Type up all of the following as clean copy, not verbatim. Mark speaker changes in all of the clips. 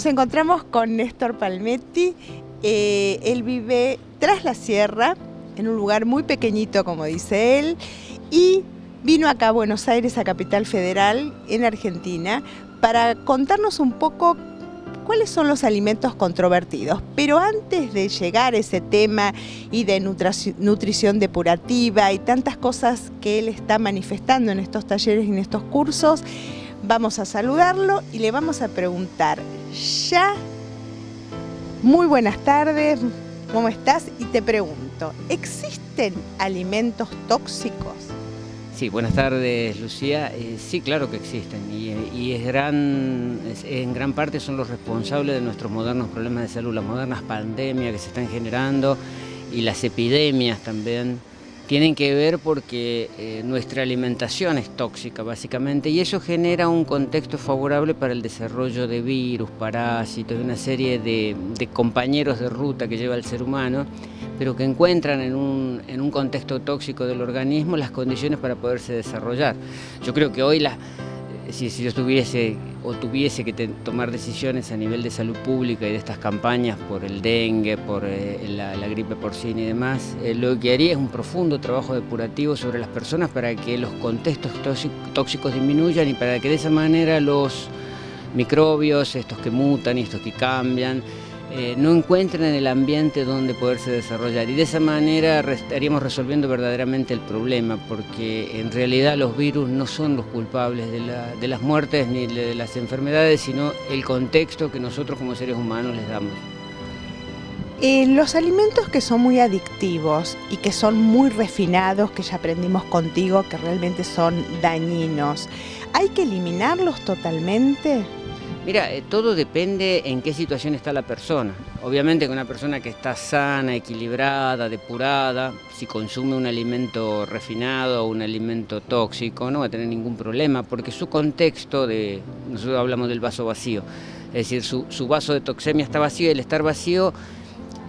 Speaker 1: Nos encontramos con Néstor Palmetti. Él vive tras la sierra, en un lugar muy pequeñito, como dice él, y vino acá a Buenos Aires, a Capital Federal, en Argentina, para contarnos un poco cuáles son los alimentos controvertidos. Pero antes de llegar a ese tema y de nutrición depurativa y tantas cosas que él está manifestando en estos talleres y en estos cursos, vamos a saludarlo y le vamos a preguntar ya. Muy buenas tardes, ¿cómo estás? Y te pregunto, ¿existen alimentos tóxicos?
Speaker 2: Sí, buenas tardes, Lucía. Sí, claro que existen y en gran parte son los responsables de nuestros modernos problemas de salud, las modernas pandemias que se están generando y las epidemias también. Tienen que ver porque nuestra alimentación es tóxica básicamente y eso genera un contexto favorable para el desarrollo de virus, parásitos, de una serie de compañeros de ruta que lleva el ser humano, pero que encuentran en un contexto tóxico del organismo las condiciones para poderse desarrollar. Yo creo que hoy si yo tuviese que tomar decisiones a nivel de salud pública y de estas campañas por el dengue, por la gripe porcina y demás, lo que haría es un profundo trabajo depurativo sobre las personas para que los contextos tóxicos disminuyan y para que de esa manera los microbios, estos que mutan y estos que cambian, no encuentren el ambiente donde poderse desarrollar, y de esa manera estaríamos resolviendo verdaderamente el problema, porque en realidad los virus no son los culpables de las muertes ni de las enfermedades, sino el contexto que nosotros como seres humanos les damos.
Speaker 1: Los alimentos que son muy adictivos y que son muy refinados, que ya aprendimos contigo que realmente son dañinos, ¿hay que eliminarlos totalmente?
Speaker 2: Mira, todo depende en qué situación está la persona. Obviamente que una persona que está sana, equilibrada, depurada, si consume un alimento refinado o un alimento tóxico, no va a tener ningún problema, porque su contexto, nosotros hablamos del vaso vacío, es decir, su vaso de toxemia está vacío y al estar vacío,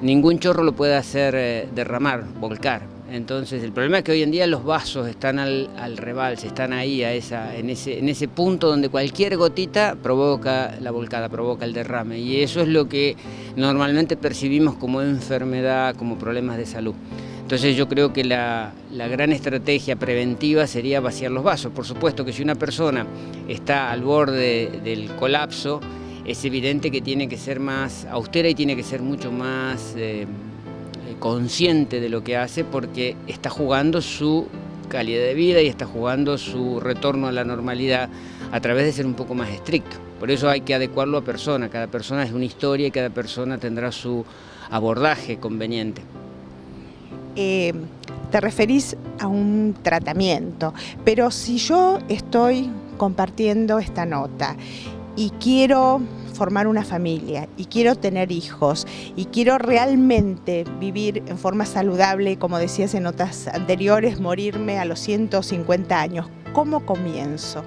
Speaker 2: ningún chorro lo puede hacer derramar, volcar. Entonces el problema es que hoy en día los vasos están al rebalse, están ahí en ese punto donde cualquier gotita provoca la volcada, provoca el derrame, y eso es lo que normalmente percibimos como enfermedad, como problemas de salud. Entonces yo creo que la gran estrategia preventiva sería vaciar los vasos. Por supuesto que si una persona está al borde del colapso, es evidente que tiene que ser más austera y tiene que ser mucho más consciente de lo que hace, porque está jugando su calidad de vida y está jugando su retorno a la normalidad a través de ser un poco más estricto. Por eso hay que adecuarlo a persona, cada persona es una historia y cada persona tendrá su abordaje conveniente.
Speaker 1: Te referís a un tratamiento, pero si yo estoy compartiendo esta nota y quiero formar una familia y quiero tener hijos y quiero realmente vivir en forma saludable, como decías en notas anteriores, morirme a los 150 años, ¿cómo comienzo?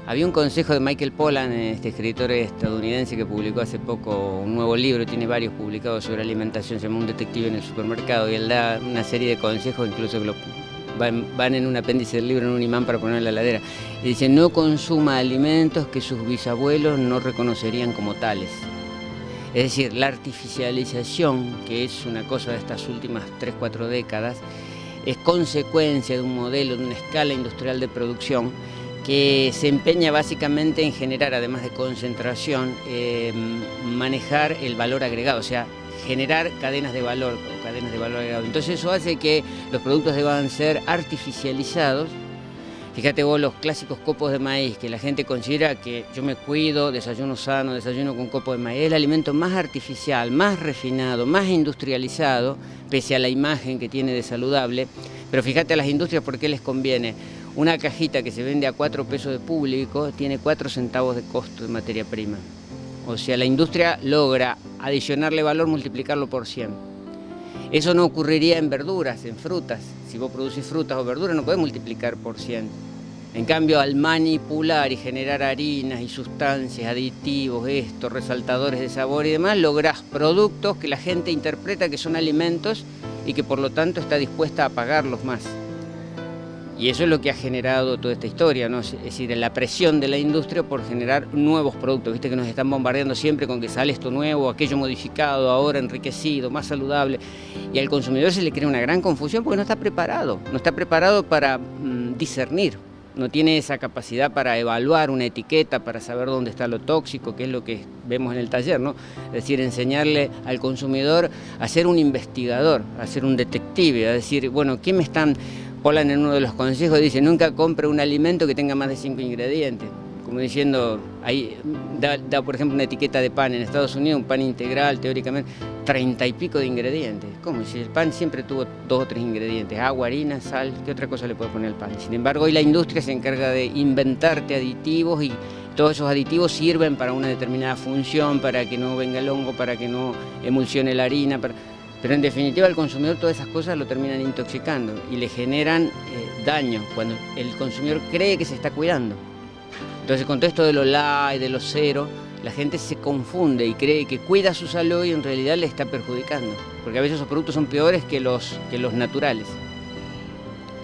Speaker 2: Había un consejo de Michael Pollan, este escritor estadounidense que publicó hace poco un nuevo libro, tiene varios publicados sobre alimentación, se llama Un detective en el supermercado, y él da una serie de consejos, incluso que van en un apéndice del libro, en un imán para poner en la heladera. Y dice: no consuma alimentos que sus bisabuelos no reconocerían como tales. Es decir, la artificialización, que es una cosa de estas últimas 3-4 décadas, es consecuencia de un modelo, de una escala industrial de producción que se empeña básicamente en generar, además de concentración, manejar el valor agregado, o sea, generar cadenas de valor o cadenas de valor agregado. Entonces eso hace que los productos deban ser artificializados. Fíjate vos los clásicos copos de maíz, que la gente considera que yo me cuido, desayuno sano, desayuno con copo de maíz. Es el alimento más artificial, más refinado, más industrializado, pese a la imagen que tiene de saludable. Pero fíjate a las industrias por qué les conviene. Una cajita que se vende a 4 pesos de público tiene 4 centavos de costo de materia prima. O sea, la industria logra adicionarle valor, multiplicarlo por 100. Eso no ocurriría en verduras, en frutas. Si vos producís frutas o verduras no podés multiplicar por 100. En cambio, al manipular y generar harinas y sustancias, aditivos, resaltadores de sabor y demás, lográs productos que la gente interpreta que son alimentos y que por lo tanto está dispuesta a pagarlos más. Y eso es lo que ha generado toda esta historia, ¿no? Es decir, la presión de la industria por generar nuevos productos. Viste que nos están bombardeando siempre con que sale esto nuevo, aquello modificado, ahora enriquecido, más saludable. Y al consumidor se le crea una gran confusión porque no está preparado para discernir. No tiene esa capacidad para evaluar una etiqueta, para saber dónde está lo tóxico, que es lo que vemos en el taller, ¿no? Es decir, enseñarle al consumidor a ser un investigador, a ser un detective, a decir, bueno, ¿qué me están...? Polan en uno de los consejos dice, nunca compre un alimento que tenga más de 5 ingredientes. Como diciendo, ahí da por ejemplo una etiqueta de pan en Estados Unidos, un pan integral, teóricamente, 30 y pico de ingredientes. ¿Cómo? Si el pan siempre tuvo 2 o 3 ingredientes, agua, harina, sal, ¿qué otra cosa le puede poner al pan? Sin embargo, hoy la industria se encarga de inventarte aditivos y todos esos aditivos sirven para una determinada función, para que no venga el hongo, para que no emulsione la harina, pero en definitiva al consumidor todas esas cosas lo terminan intoxicando y le generan daño cuando el consumidor cree que se está cuidando. Entonces con todo esto de lo light, de lo cero, la gente se confunde y cree que cuida su salud y en realidad le está perjudicando, porque a veces esos productos son peores que los naturales.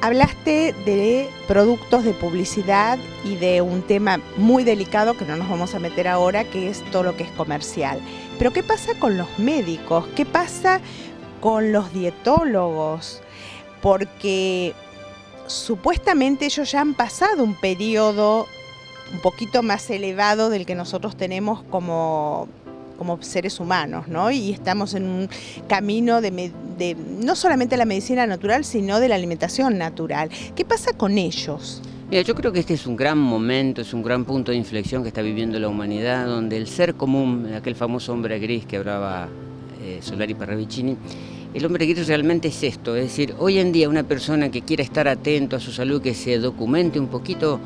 Speaker 1: Hablaste de productos de publicidad y de un tema muy delicado que no nos vamos a meter ahora, que es todo lo que es comercial. Pero ¿qué pasa con los médicos? ¿Qué pasa con los dietólogos? Porque supuestamente ellos ya han pasado un periodo un poquito más elevado del que nosotros tenemos como seres humanos, ¿no? Y estamos en un camino de no solamente la medicina natural, sino de la alimentación natural. ¿Qué pasa con ellos?
Speaker 2: Mira, yo creo que este es un gran momento, es un gran punto de inflexión que está viviendo la humanidad, donde el ser común, aquel famoso hombre gris que hablaba Solari Parravicini, el hombre gris realmente es esto, es decir, hoy en día una persona que quiera estar atento a su salud, que se documente un poquito,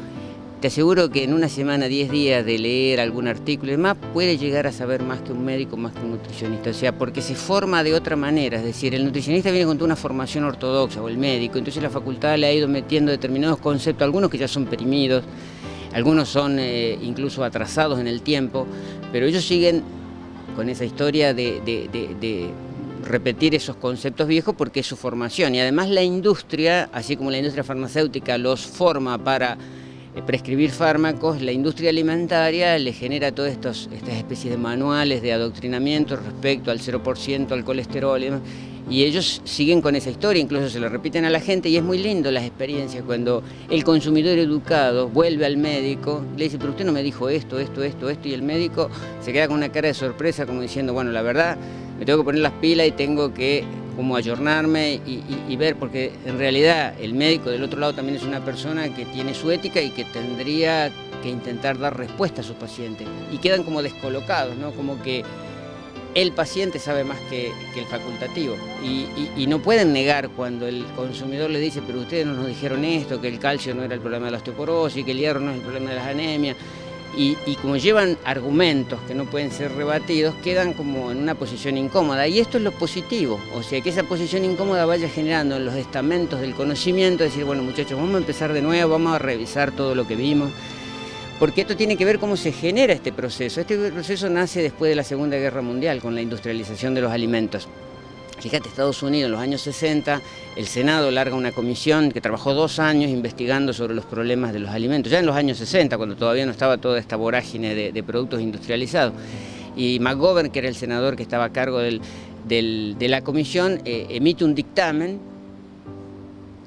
Speaker 2: te aseguro que en una semana, 10 días de leer algún artículo y demás, puede llegar a saber más que un médico, más que un nutricionista. O sea, porque se forma de otra manera. Es decir, el nutricionista viene con toda una formación ortodoxa, o el médico, entonces la facultad le ha ido metiendo determinados conceptos, algunos que ya son perimidos, algunos son incluso atrasados en el tiempo, pero ellos siguen con esa historia de repetir esos conceptos viejos porque es su formación. Y además la industria, así como la industria farmacéutica los forma para prescribir fármacos, la industria alimentaria le genera todas estas especies de manuales de adoctrinamiento respecto al 0%, al colesterol y demás, y ellos siguen con esa historia, incluso se lo repiten a la gente y es muy lindo las experiencias cuando el consumidor educado vuelve al médico, le dice, pero usted no me dijo esto, y el médico se queda con una cara de sorpresa como diciendo, bueno, la verdad, me tengo que poner las pilas y tengo que como ayornarme y ver, porque en realidad el médico del otro lado también es una persona que tiene su ética y que tendría que intentar dar respuesta a sus pacientes. Y quedan como descolocados, ¿no? Como que el paciente sabe más que el facultativo. Y no pueden negar cuando el consumidor le dice, pero ustedes no nos dijeron esto, que el calcio no era el problema de la osteoporosis, que el hierro no es el problema de las anemias. Y como llevan argumentos que no pueden ser rebatidos, quedan como en una posición incómoda. Y esto es lo positivo, o sea, que esa posición incómoda vaya generando en los estamentos del conocimiento, decir, bueno muchachos, vamos a empezar de nuevo, vamos a revisar todo lo que vimos, porque esto tiene que ver cómo se genera este proceso. Este proceso nace después de la Segunda Guerra Mundial, con la industrialización de los alimentos. Fíjate, Estados Unidos en los años 60, el Senado larga una comisión que trabajó 2 años investigando sobre los problemas de los alimentos, ya en los años 60, cuando todavía no estaba toda esta vorágine de productos industrializados. Y McGovern, que era el senador que estaba a cargo de la comisión, emite un dictamen.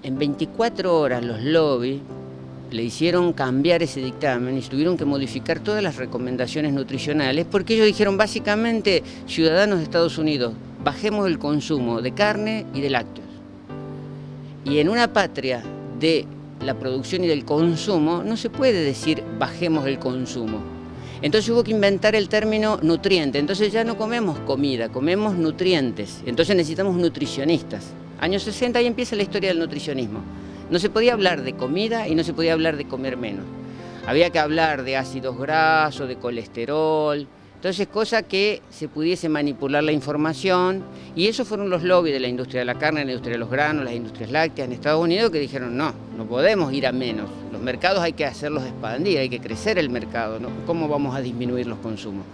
Speaker 2: En 24 horas los lobbies le hicieron cambiar ese dictamen y tuvieron que modificar todas las recomendaciones nutricionales, porque ellos dijeron básicamente, ciudadanos de Estados Unidos, bajemos el consumo de carne y de lácteos. Y en una patria de la producción y del consumo no se puede decir bajemos el consumo. Entonces hubo que inventar el término nutriente. Entonces ya no comemos comida, comemos nutrientes. Entonces necesitamos nutricionistas. Años 60 ahí empieza la historia del nutricionismo. No se podía hablar de comida y no se podía hablar de comer menos. Había que hablar de ácidos grasos, de colesterol. Entonces, cosa que se pudiese manipular la información, y esos fueron los lobbies de la industria de la carne, la industria de los granos, las industrias lácteas en Estados Unidos, que dijeron, no podemos ir a menos, los mercados hay que hacerlos expandir, hay que crecer el mercado, ¿no? ¿Cómo vamos a disminuir los consumos?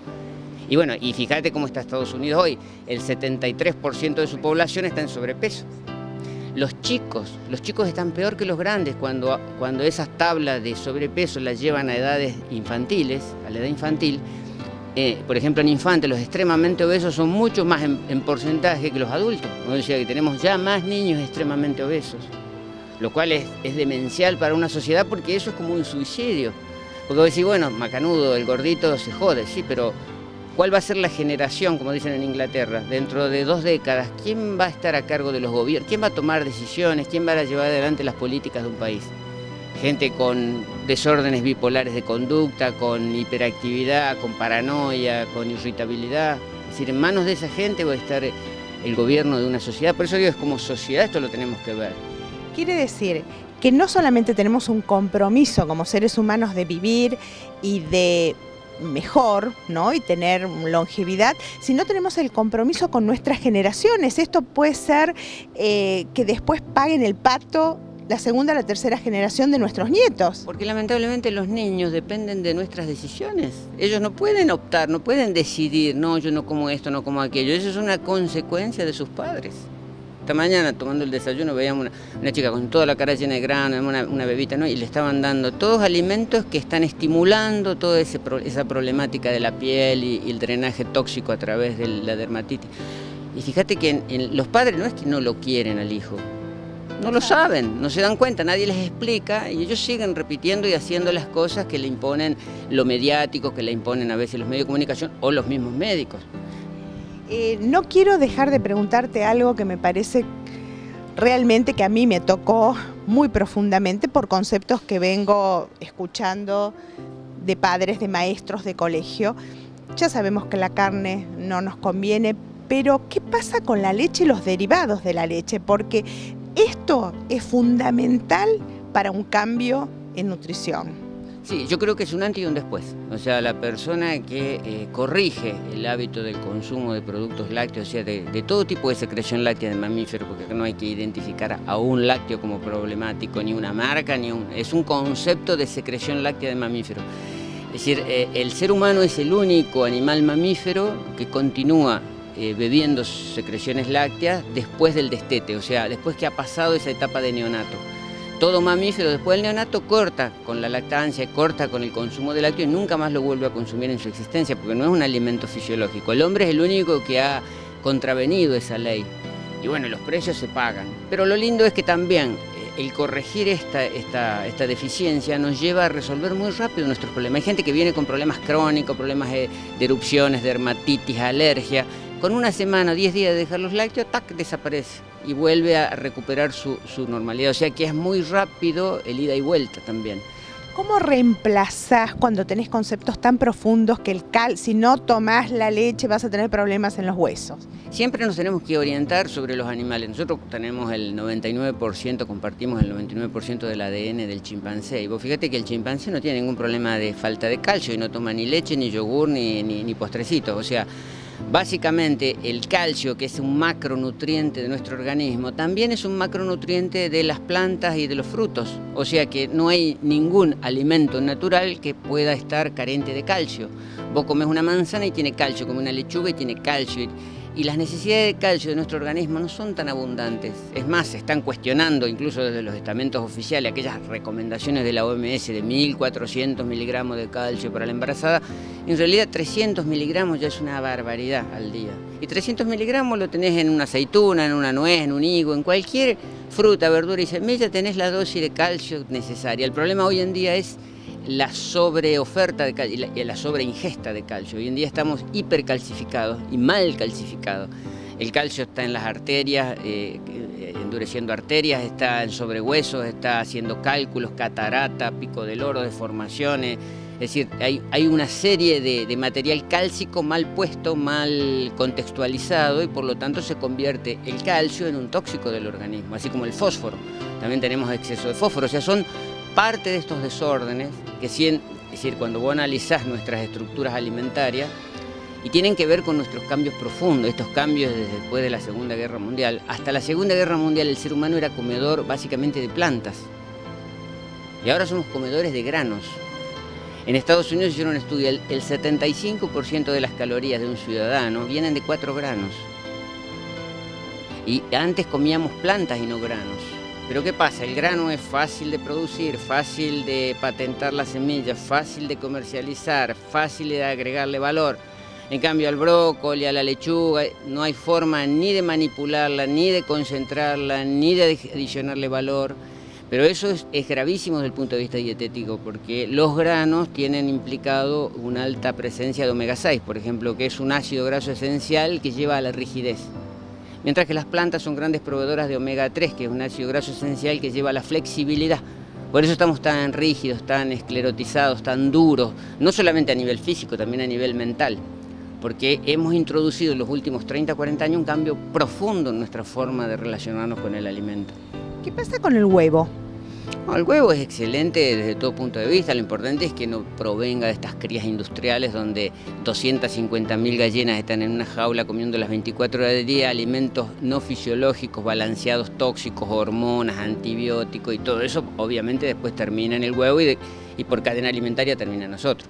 Speaker 2: Y bueno, y fíjate cómo está Estados Unidos hoy, el 73% de su población está en sobrepeso. Los chicos están peor que los grandes cuando esas tablas de sobrepeso las llevan a edades infantiles, a la edad infantil. Por ejemplo, en infantes los extremadamente obesos son mucho más en porcentaje que los adultos. O sea que tenemos ya más niños extremadamente obesos, lo cual es demencial para una sociedad porque eso es como un suicidio. Porque vos decís, bueno, macanudo, el gordito se jode, sí, pero ¿cuál va a ser la generación, como dicen en Inglaterra, dentro de 2 décadas? ¿Quién va a estar a cargo de los gobiernos? ¿Quién va a tomar decisiones? ¿Quién va a llevar adelante las políticas de un país? Gente con desórdenes bipolares de conducta, con hiperactividad, con paranoia, con irritabilidad. Es decir, en manos de esa gente va a estar el gobierno de una sociedad. Por eso digo, es como sociedad, esto lo tenemos que ver.
Speaker 1: Quiere decir que no solamente tenemos un compromiso como seres humanos de vivir y de mejor, ¿no? Y tener longevidad, sino tenemos el compromiso con nuestras generaciones. Esto puede ser que después paguen el pato la segunda o la tercera generación de nuestros nietos.
Speaker 2: Porque lamentablemente los niños dependen de nuestras decisiones. Ellos no pueden optar, no pueden decidir, no, yo no como esto, no como aquello. Eso es una consecuencia de sus padres. Esta mañana, tomando el desayuno, veíamos una chica con toda la cara llena de grano, una bebita, ¿no? Y le estaban dando todos alimentos que están estimulando toda esa problemática de la piel y el drenaje tóxico a través de la dermatitis. Y fíjate que los padres no es que no lo quieren al hijo, no lo saben, no se dan cuenta, nadie les explica y ellos siguen repitiendo y haciendo las cosas que le imponen lo mediático, que le imponen a veces los medios de comunicación o los mismos médicos.
Speaker 1: No quiero dejar de preguntarte algo que me parece realmente que a mí me tocó muy profundamente por conceptos que vengo escuchando de padres, de maestros de colegio. Ya sabemos que la carne no nos conviene, pero ¿qué pasa con la leche y los derivados de la leche? Porque esto es fundamental para un cambio en nutrición.
Speaker 2: Sí, yo creo que es un antes y un después. O sea, la persona que corrige el hábito del consumo de productos lácteos, o sea, de todo tipo de secreción láctea de mamíferos, porque no hay que identificar a un lácteo como problemático, ni una marca, es un concepto de secreción láctea de mamíferos. Es decir, el ser humano es el único animal mamífero que continúa bebiendo secreciones lácteas después del destete, o sea, después que ha pasado esa etapa de neonato. Todo mamífero después del neonato corta con la lactancia, corta con el consumo de lácteos y nunca más lo vuelve a consumir en su existencia porque no es un alimento fisiológico. El hombre es el único que ha contravenido esa ley. Y bueno, los precios se pagan. Pero lo lindo es que también el corregir esta deficiencia nos lleva a resolver muy rápido nuestros problemas. Hay gente que viene con problemas crónicos, problemas de erupciones, dermatitis, alergia. Con una semana o 10 días de dejar los lácteos, ¡tac!, desaparece y vuelve a recuperar su normalidad. O sea que es muy rápido el ida y vuelta también.
Speaker 1: ¿Cómo reemplazás cuando tenés conceptos tan profundos que si no tomás la leche vas a tener problemas en los huesos?
Speaker 2: Siempre nos tenemos que orientar sobre los animales. Nosotros tenemos el 99%, compartimos el 99% del ADN del chimpancé. Y vos fíjate que el chimpancé no tiene ningún problema de falta de calcio y no toma ni leche, ni yogur, ni postrecitos. O sea, básicamente el calcio, que es un macronutriente de nuestro organismo, también es un macronutriente de las plantas y de los frutos. O sea que no hay ningún alimento natural que pueda estar carente de calcio. Vos comés una manzana y tiene calcio, comés una lechuga y tiene calcio. Y las necesidades de calcio de nuestro organismo no son tan abundantes. Es más, se están cuestionando incluso desde los estamentos oficiales aquellas recomendaciones de la OMS de 1.400 miligramos de calcio para la embarazada. En realidad 300 miligramos ya es una barbaridad al día. Y 300 miligramos lo tenés en una aceituna, en una nuez, en un higo, en cualquier fruta, verdura y semilla tenés la dosis de calcio necesaria. El problema hoy en día es la sobreoferta de calcio y la sobreingesta de calcio. Hoy en día estamos hipercalcificados y mal calcificados. El calcio está en las arterias, endureciendo arterias, está en sobrehuesos, está haciendo cálculos, catarata, pico del oro, deformaciones. Es decir, hay una serie de material cálcico mal puesto, mal contextualizado y por lo tanto se convierte el calcio en un tóxico del organismo, así como el fósforo. También tenemos exceso de fósforo, o sea, son parte de estos desórdenes que es decir, cuando vos analizás nuestras estructuras alimentarias y tienen que ver con nuestros cambios profundos, estos cambios desde después de la Segunda Guerra Mundial. Hasta la Segunda Guerra Mundial el ser humano era comedor básicamente de plantas y ahora somos comedores de granos. En Estados Unidos hicieron un estudio, el 75% de las calorías de un ciudadano vienen de 4 granos. Y antes comíamos plantas y no granos. Pero ¿qué pasa? El grano es fácil de producir, fácil de patentar la semilla, fácil de comercializar, fácil de agregarle valor. En cambio al brócoli, a la lechuga, no hay forma ni de manipularla, ni de concentrarla, ni de adicionarle valor. Pero eso es gravísimo desde el punto de vista dietético, porque los granos tienen implicado una alta presencia de omega 6, por ejemplo, que es un ácido graso esencial que lleva a la rigidez. Mientras que las plantas son grandes proveedoras de omega 3, que es un ácido graso esencial que lleva a la flexibilidad. Por eso estamos tan rígidos, tan esclerotizados, tan duros, no solamente a nivel físico, también a nivel mental, porque hemos introducido en los últimos 30 o 40 años un cambio profundo en nuestra forma de relacionarnos con el alimento.
Speaker 1: ¿Qué pasa con el huevo?
Speaker 2: No, el huevo es excelente desde todo punto de vista, lo importante es que no provenga de estas crías industriales donde 250.000 gallinas están en una jaula comiendo las 24 horas del día alimentos no fisiológicos, balanceados, tóxicos, hormonas, antibióticos y todo eso obviamente después termina en el huevo y por cadena alimentaria termina en nosotros.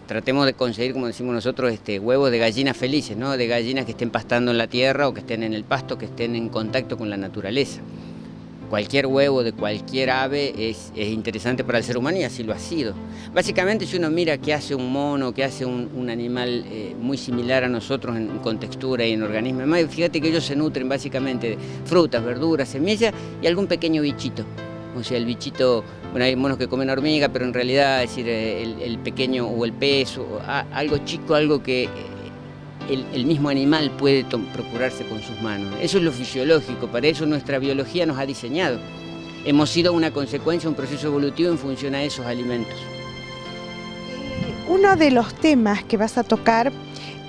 Speaker 2: Tratemos de conseguir, como decimos nosotros, huevos de gallinas felices, ¿no? De gallinas que estén pastando en la tierra o que estén en el pasto, que estén en contacto con la naturaleza. Cualquier huevo de cualquier ave es interesante para el ser humano y así lo ha sido. Básicamente si uno mira qué hace un mono, qué hace un animal muy similar a nosotros en textura y en organismo, además, fíjate que ellos se nutren básicamente de frutas, verduras, semillas y algún pequeño bichito. O sea, el bichito, bueno, hay monos que comen hormiga, pero en realidad, es decir, el pequeño o el pez, o algo chico, algo que el mismo animal puede procurarse con sus manos. Eso es lo fisiológico, para eso nuestra biología nos ha diseñado. Hemos sido una consecuencia, un proceso evolutivo en función a esos alimentos.
Speaker 1: Uno de los temas que vas a tocar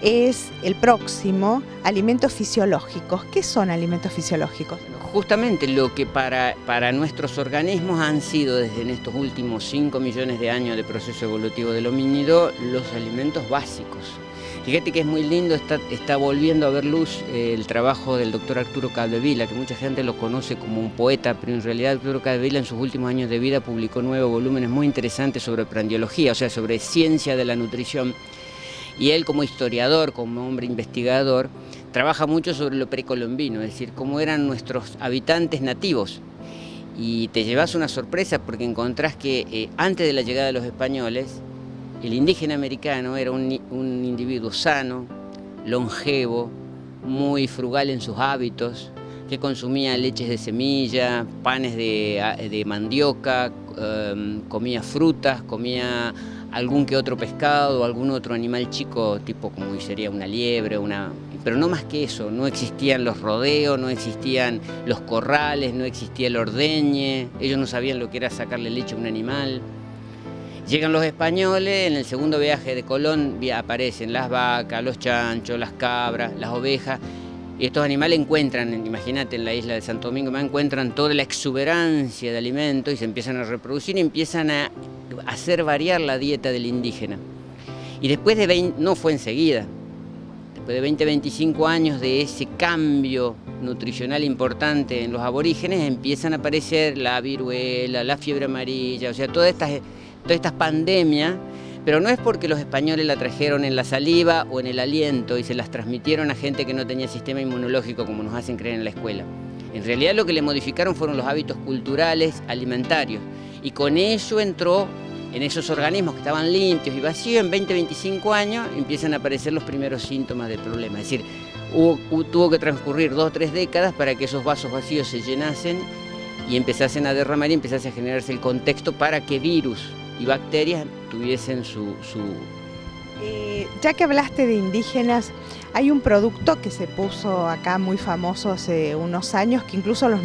Speaker 1: es el próximo, alimentos fisiológicos. ¿Qué son alimentos fisiológicos?
Speaker 2: Justamente lo que para nuestros organismos han sido desde en estos últimos 5 millones de años de proceso evolutivo del homínido los alimentos básicos. Fíjate que es muy lindo, está volviendo a ver luz el trabajo del doctor Arturo Capdevila, que mucha gente lo conoce como un poeta, pero en realidad Arturo Capdevila en sus últimos años de vida publicó 9 volúmenes muy interesantes sobre prandiología, o sea, sobre ciencia de la nutrición. Y él como historiador, como hombre investigador, trabaja mucho sobre lo precolombino, es decir, cómo eran nuestros habitantes nativos. Y te llevas una sorpresa porque encontrás que antes de la llegada de los españoles, el indígena americano era un individuo sano, longevo, muy frugal en sus hábitos, que consumía leches de semilla, panes de mandioca, comía frutas, comía algún que otro pescado, algún otro animal chico, tipo como sería una liebre, pero no más que eso. No existían los rodeos, no existían los corrales, no existía el ordeñe, ellos no sabían lo que era sacarle leche a un animal. Llegan los españoles, en el segundo viaje de Colón aparecen las vacas, los chanchos, las cabras, las ovejas, y estos animales encuentran, imagínate en la isla de Santo Domingo, encuentran toda la exuberancia de alimentos y se empiezan a reproducir y empiezan a hacer variar la dieta del indígena. Y después de no fue enseguida, después de 20, 25 años de ese cambio nutricional importante en los aborígenes, empiezan a aparecer la viruela, la fiebre amarilla, o sea, todas estas pandemias, pero no es porque los españoles la trajeron en la saliva o en el aliento y se las transmitieron a gente que no tenía sistema inmunológico como nos hacen creer en la escuela. En realidad lo que le modificaron fueron los hábitos culturales, alimentarios, y con eso entró en esos organismos que estaban limpios y vacíos, en 20, 25 años empiezan a aparecer los primeros síntomas del problema. Es decir, tuvo que transcurrir 2 o 3 décadas para que esos vasos vacíos se llenasen y empezasen a derramar y empezase a generarse el contexto para que virus y bacterias tuviesen
Speaker 1: ya que hablaste de indígenas, hay un producto que se puso acá muy famoso hace unos años, que incluso los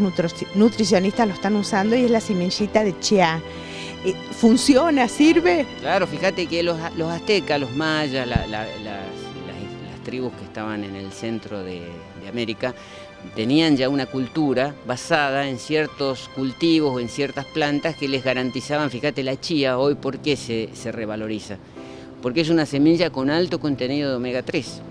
Speaker 1: nutricionistas lo están usando, y es la semillita de chía. ¿Funciona? ¿Sirve?
Speaker 2: Claro, fíjate que los aztecas, los mayas, las tribus que estaban en el centro de América, tenían ya una cultura basada en ciertos cultivos o en ciertas plantas que les garantizaban, fíjate la chía hoy, ¿por qué se revaloriza? Porque es una semilla con alto contenido de omega 3.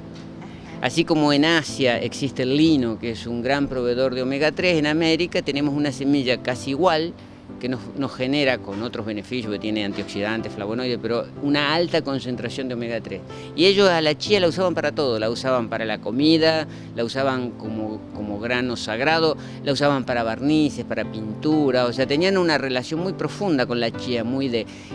Speaker 2: Así como en Asia existe el lino, que es un gran proveedor de omega 3, en América tenemos una semilla casi igual, que nos genera con otros beneficios, que tiene antioxidantes, flavonoides, pero una alta concentración de omega 3. Y ellos a la chía la usaban para todo, la usaban para la comida, la usaban como grano sagrado, la usaban para barnices, para pintura, o sea, tenían una relación muy profunda con la chía,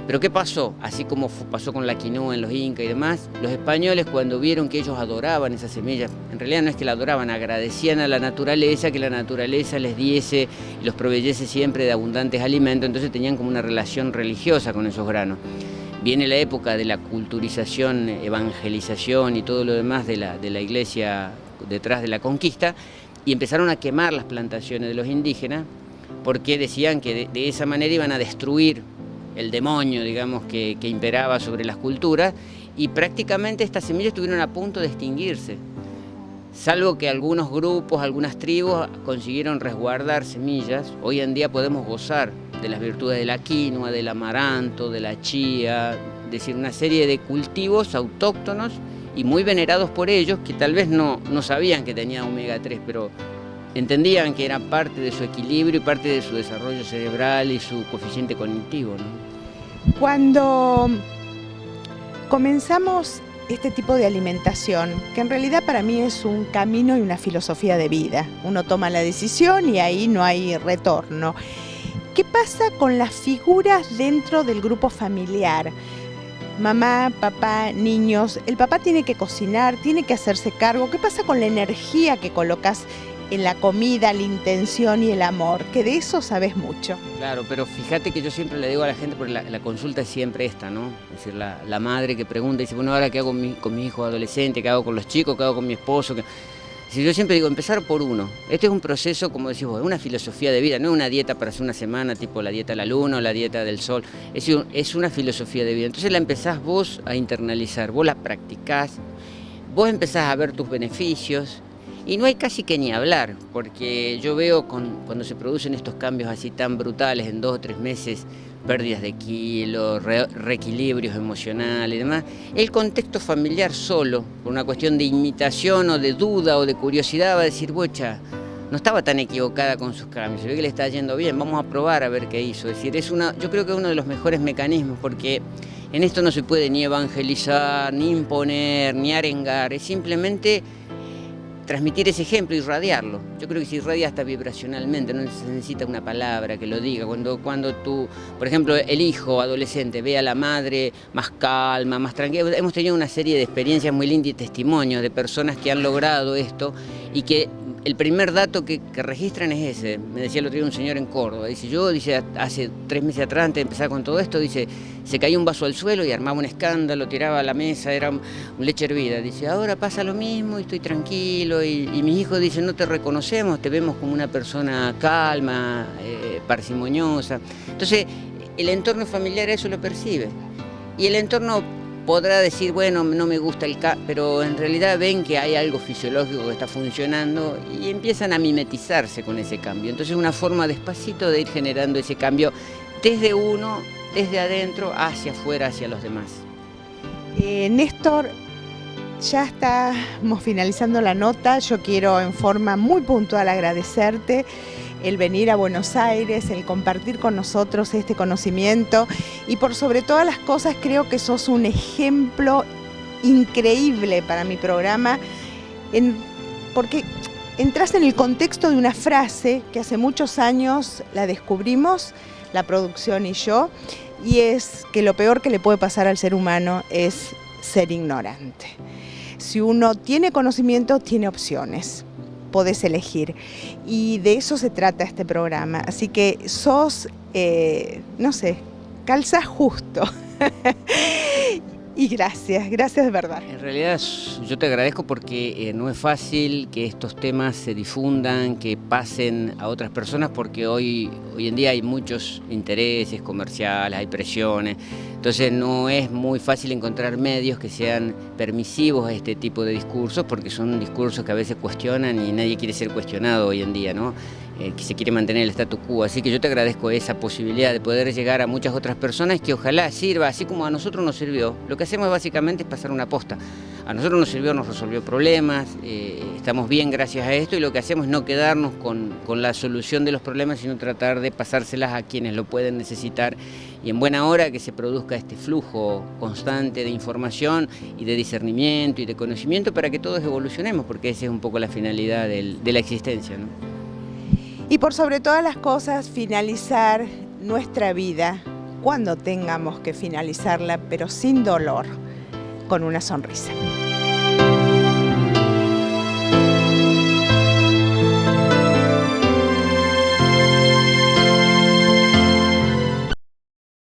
Speaker 2: Pero ¿qué pasó? Así como pasó con la quinoa en los incas y demás, los españoles cuando vieron que ellos adoraban esas semillas, en realidad no es que la adoraban, agradecían a la naturaleza que la naturaleza les diese y los proveyese siempre de abundantes alimentos, entonces tenían como una relación religiosa con esos granos. Viene la época de la culturización, evangelización y todo lo demás de la iglesia detrás de la conquista, y empezaron a quemar las plantaciones de los indígenas porque decían que de esa manera iban a destruir el demonio, digamos, que imperaba sobre las culturas, y prácticamente estas semillas estuvieron a punto de extinguirse, salvo que algunos grupos, algunas tribus consiguieron resguardar semillas. Hoy en día podemos gozar de las virtudes de la quinoa, del amaranto, de la chía, es decir, una serie de cultivos autóctonos y muy venerados por ellos, que tal vez no sabían que tenía omega 3, pero entendían que era parte de su equilibrio y parte de su desarrollo cerebral y su coeficiente cognitivo, ¿no?
Speaker 1: Cuando comenzamos este tipo de alimentación, que en realidad para mí es un camino y una filosofía de vida, uno toma la decisión y ahí no hay retorno. ¿Qué pasa con las figuras dentro del grupo familiar? Mamá, papá, niños, el papá tiene que cocinar, tiene que hacerse cargo. ¿Qué pasa con la energía que colocas en la comida, la intención y el amor? Que de eso sabes mucho.
Speaker 2: Claro, pero fíjate que yo siempre le digo a la gente, porque la consulta es siempre esta, ¿no? Es decir, la madre que pregunta y dice, bueno, ¿ahora qué hago con mi hijo adolescente? ¿Qué hago con los chicos? ¿Qué hago con mi esposo? Si yo siempre digo, empezar por uno. Este es un proceso, como decís vos, una filosofía de vida, no es una dieta para hacer una semana, tipo la dieta de la luna o la dieta del sol. Es una filosofía de vida. Entonces la empezás vos a internalizar, vos la practicás, vos empezás a ver tus beneficios y no hay casi que ni hablar, porque yo veo cuando se producen estos cambios así tan brutales en 2 o 3 meses, pérdidas de kilos, reequilibrios emocionales y demás, el contexto familiar solo, por una cuestión de imitación o de duda o de curiosidad, va a decir, bocha, no estaba tan equivocada con sus cambios, se ve que le está yendo bien, vamos a probar a ver qué hizo. Es decir, yo creo que es uno de los mejores mecanismos, porque en esto no se puede ni evangelizar, ni imponer, ni arengar, es simplemente transmitir ese ejemplo, irradiarlo. Yo creo que se irradia hasta vibracionalmente, no se necesita una palabra que lo diga. Cuando tú, por ejemplo, el hijo adolescente ve a la madre más calma, más tranquila, hemos tenido una serie de experiencias muy lindas y testimonios de personas que han logrado esto y que el primer dato que registran es ese. Me decía el otro día un señor en Córdoba, dice, hace 3 meses atrás, antes de empezar con todo esto, dice, se cayó un vaso al suelo y armaba un escándalo, tiraba a la mesa, era un leche hervida. Dice, ahora pasa lo mismo y estoy tranquilo y mis hijos dicen, no te reconocemos, te vemos como una persona calma, parsimoniosa. Entonces, el entorno familiar eso lo percibe. Y el entorno podrá decir, bueno, no me gusta pero en realidad ven que hay algo fisiológico que está funcionando y empiezan a mimetizarse con ese cambio. Entonces es una forma despacito de ir generando ese cambio desde uno, desde adentro, hacia afuera, hacia los demás.
Speaker 1: Néstor, ya estamos finalizando la nota. Yo quiero en forma muy puntual agradecerte el venir a Buenos Aires, el compartir con nosotros este conocimiento y por sobre todas las cosas creo que sos un ejemplo increíble para mi programa porque entras en el contexto de una frase que hace muchos años la descubrimos, la producción y yo, y es que lo peor que le puede pasar al ser humano es ser ignorante. Si uno tiene conocimiento, tiene opciones. Podés elegir y de eso se trata este programa, así que sos, no sé, calzas justo. Y gracias de verdad.
Speaker 2: En realidad yo te agradezco porque no es fácil que estos temas se difundan, que pasen a otras personas, porque hoy en día hay muchos intereses comerciales, hay presiones, entonces no es muy fácil encontrar medios que sean permisivos a este tipo de discursos, porque son discursos que a veces cuestionan y nadie quiere ser cuestionado hoy en día, ¿no? Que se quiere mantener el statu quo, así que yo te agradezco esa posibilidad de poder llegar a muchas otras personas que ojalá sirva, así como a nosotros nos sirvió. Lo que hacemos básicamente es pasar una posta. A nosotros nos sirvió, nos resolvió problemas, estamos bien gracias a esto, y lo que hacemos es no quedarnos con la solución de los problemas, sino tratar de pasárselas a quienes lo pueden necesitar, y en buena hora que se produzca este flujo constante de información y de discernimiento y de conocimiento para que todos evolucionemos, porque esa es un poco la finalidad de la existencia, ¿no?
Speaker 1: Y por sobre todas las cosas, finalizar nuestra vida cuando tengamos que finalizarla, pero sin dolor, con una sonrisa.